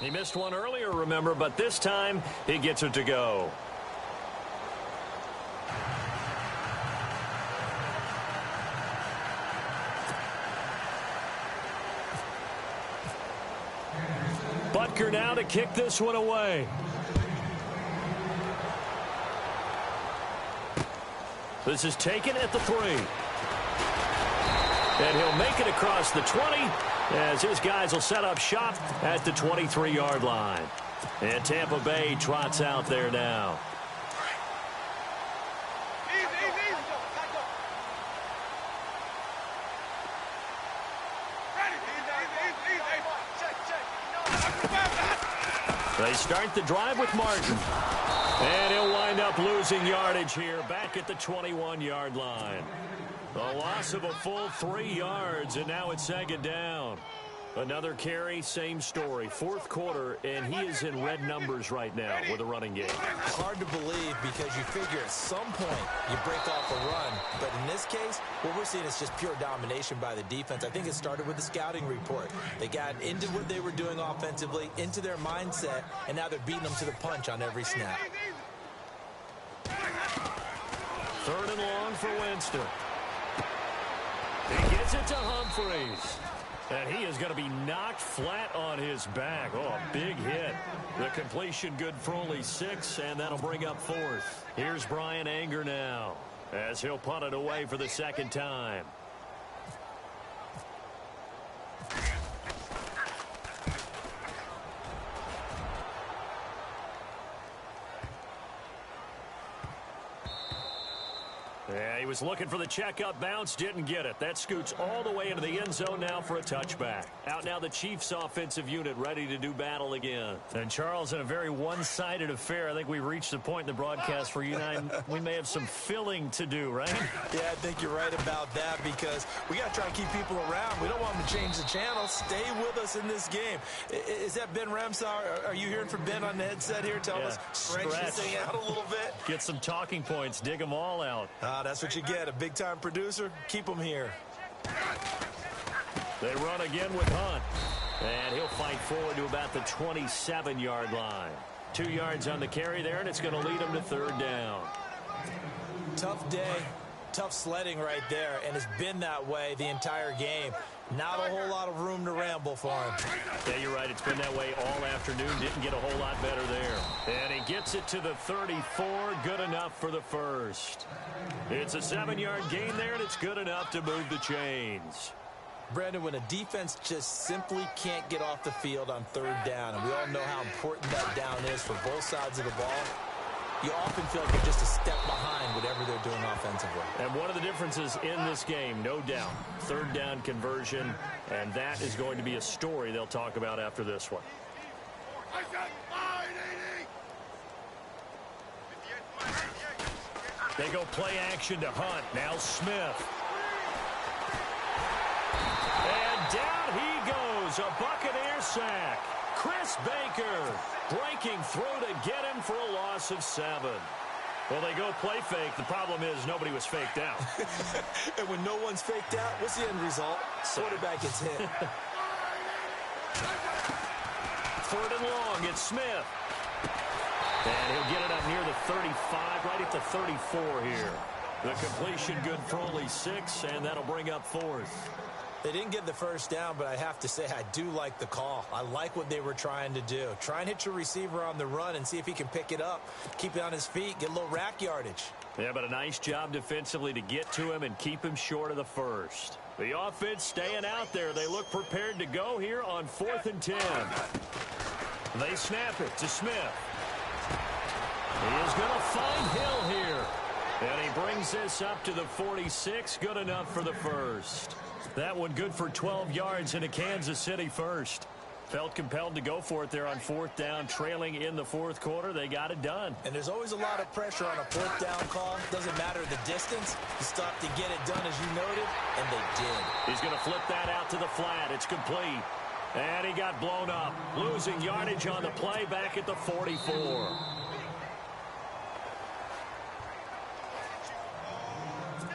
He missed one earlier, remember, but this time he gets it to go. Butker now to kick this one away. This is taken at the 3. And he'll make it across the 20 as his guys will set up shop at the 23-yard line. And Tampa Bay trots out there now. They start the drive with Martin. And he'll wind up losing yardage here back at the 21-yard line. A loss of a full 3 yards, and now it's 2nd down. Another carry, same story. Fourth quarter, and he is in red numbers right now with a running game. Hard to believe because you figure at some point you break off a run. But in this case, what we're seeing is just pure domination by the defense. I think it started with the scouting report. They got into what they were doing offensively, into their mindset, and now they're beating them to the punch on every snap. Third and long for Winston. He gets it to Humphreys. And he is going to be knocked flat on his back. Oh, a big hit. The completion good for only 6, and that'll bring up fourth. Here's Brian Anger now as he'll punt it away for the second time. Yeah, he was looking for the checkup bounce, didn't get it. That scoots all the way into the end zone now for a touchback. Out now the Chiefs offensive unit ready to do battle again. And Charles, in a very one-sided affair, I think we reached the point in the broadcast where you and I, we may have some filling to do, right? Yeah, I think you're right about that because we got to try and keep people around. We don't want them to change the channel. Stay with us in this game. Is that Ben Ramsar? Are you hearing from Ben on the headset here? Tell us, stretch this thing out a little bit. Get some talking points. Dig them all out. That's what you get. A big-time producer. Keep him here. They run again with Hunt. And he'll fight forward to about the 27-yard line. 2 yards on the carry there, and it's going to lead him to third down. Tough day. Tough sledding right there, and it's been that way the entire game. Not a whole lot of room to ramble for him. Yeah, you're right. It's been that way all afternoon. Didn't get a whole lot better there. And he gets it to the 34. Good enough for the first. It's a 7-yard gain there, and it's good enough to move the chains. Brandon, when a defense just simply can't get off the field on third down, and we all know how important that down is for both sides of the ball, you often feel like you're just a step behind whatever they're doing offensively. And one of the differences in this game, no doubt, third down conversion, and that is going to be a story they'll talk about after this one. They go play action to Hunt. Now Smith. And down he goes. A Buccaneer sack. Chris Baker breaking through to get him for a loss of 7. Well, they go play fake. The problem is nobody was faked out. And when no one's faked out, what's the end result? Quarterback gets hit. Third and long. It's Smith. And he'll get it up near the 35, right at the 34 here. The completion good for only 6, and that'll bring up fourth. They didn't get the first down, but I have to say I do like the call. I like what they were trying to do. Try and hit your receiver on the run and see if he can pick it up. Keep it on his feet, get a little rack yardage. Yeah, but a nice job defensively to get to him and keep him short of the first. The offense staying out there. They look prepared to go here on 4th and 10. They snap it to Smith. He is going to find Hill here. And he brings this up to the 46. Good enough for the first. That one good for 12 yards in a Kansas City first. Felt compelled to go for it there on 4th down, trailing in the 4th quarter. They got it done. And there's always a lot of pressure on a 4th down call. Doesn't matter the distance. You stop to get it done, as you noted, and they did. He's going to flip that out to the flat. It's complete. And he got blown up. Losing yardage on the play back at the 44.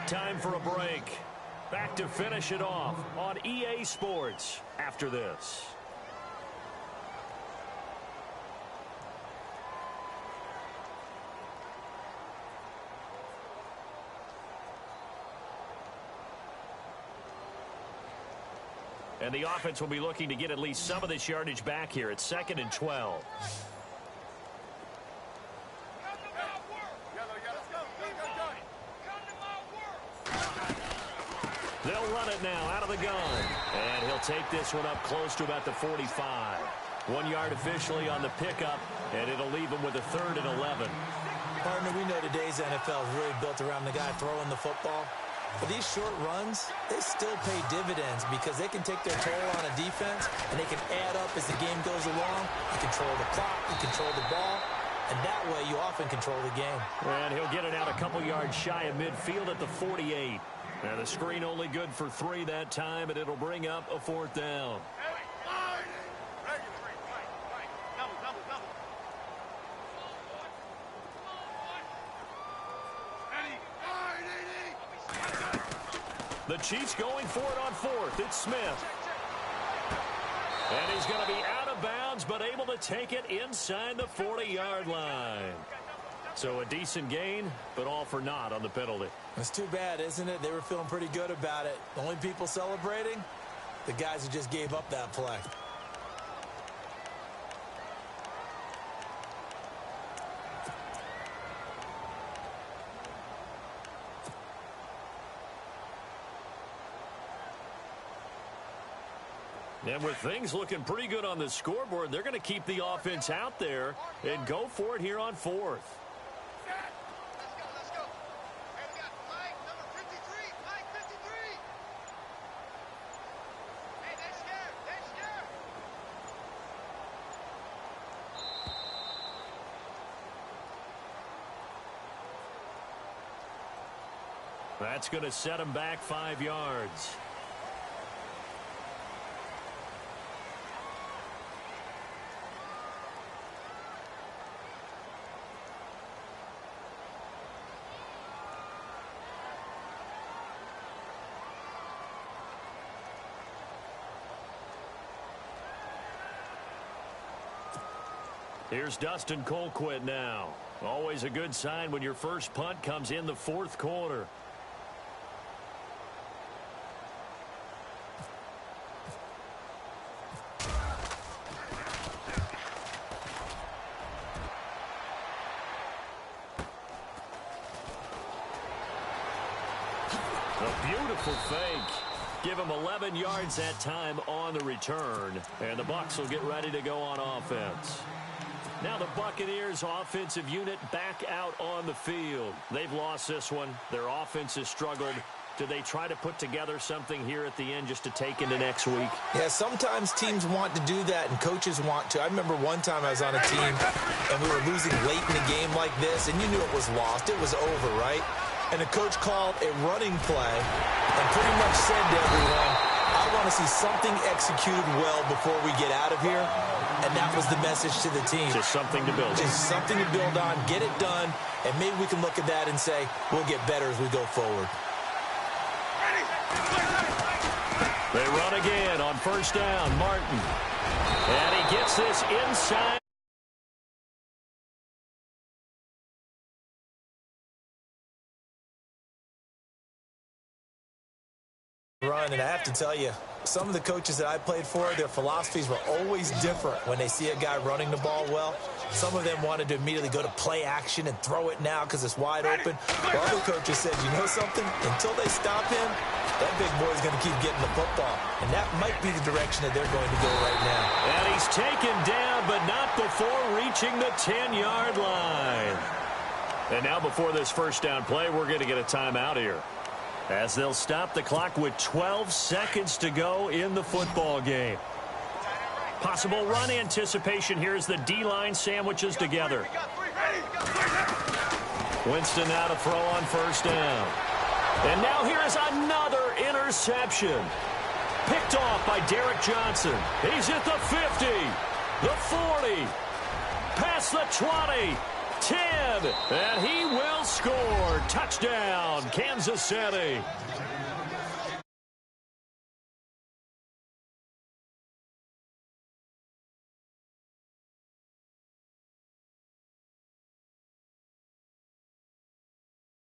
Time for a break. Back to finish it off on EA Sports after this. And the offense will be looking to get at least some of this yardage back here. It's 2nd and 12. They'll run it now out of the gun. And he'll take this one up close to about the 45. 1 yard officially on the pickup, and it'll leave him with a 3rd and 11. Partner, we know today's NFL is really built around the guy throwing the football. But these short runs, they still pay dividends because they can take their toll on a defense, and they can add up as the game goes along. You control the clock, you control the ball, and that way you often control the game. And he'll get it out a couple yards shy of midfield at the 48. Now the screen only good for 3 that time, and it'll bring up a 4th down. The Chiefs going for it on fourth. It's Smith. And he's going to be out of bounds, but able to take it inside the 40-yard line. So a decent gain, but all for naught on the penalty. It's too bad, isn't it? They were feeling pretty good about it. The only people celebrating, the guys who just gave up that play. And with things looking pretty good on the scoreboard, they're going to keep the offense out there and go for it here on fourth. Let's go. Hey, we got Mike, number 53. Mike, 53. Hey, they're scared. That's going to set them back 5 yards. Here's Dustin Colquitt now. Always a good sign when your first punt comes in the fourth quarter. A beautiful fake. Give him 11 yards that time on the return. And the Bucs will get ready to go on offense. Now the Buccaneers offensive unit back out on the field. They've lost this one. Their offense has struggled. Do they try to put together something here at the end just to take into next week? Yeah, sometimes teams want to do that and coaches want to. I remember one time I was on a team and we were losing late in the game like this and you knew it was lost. It was over, right? And the coach called a running play and pretty much said to everyone, I want to see something executed well before we get out of here. And that was the message to the team. Just something to build on. Just something to build on, get it done, and maybe we can look at that and say, we'll get better as we go forward. They run again on first down, Martin. And he gets this inside. Run, and I have to tell you, some of the coaches that I played for, their philosophies were always different when they see a guy running the ball well. Some of them wanted to immediately go to play action and throw it now because it's wide open. While other coaches said, you know something? Until they stop him, that big boy's going to keep getting the football. And that might be the direction that they're going to go right now. And he's taken down, but not before reaching the 10-yard line. And now before this first down play, we're going to get a timeout here, as they'll stop the clock with 12 seconds to go in the football game. Possible run anticipation here as the D-line sandwiches together. Winston now to throw on first down. And now here is another interception. Picked off by Derek Johnson. He's at the 50, the 40, past the 20. 10, and he will score. Touchdown, Kansas City.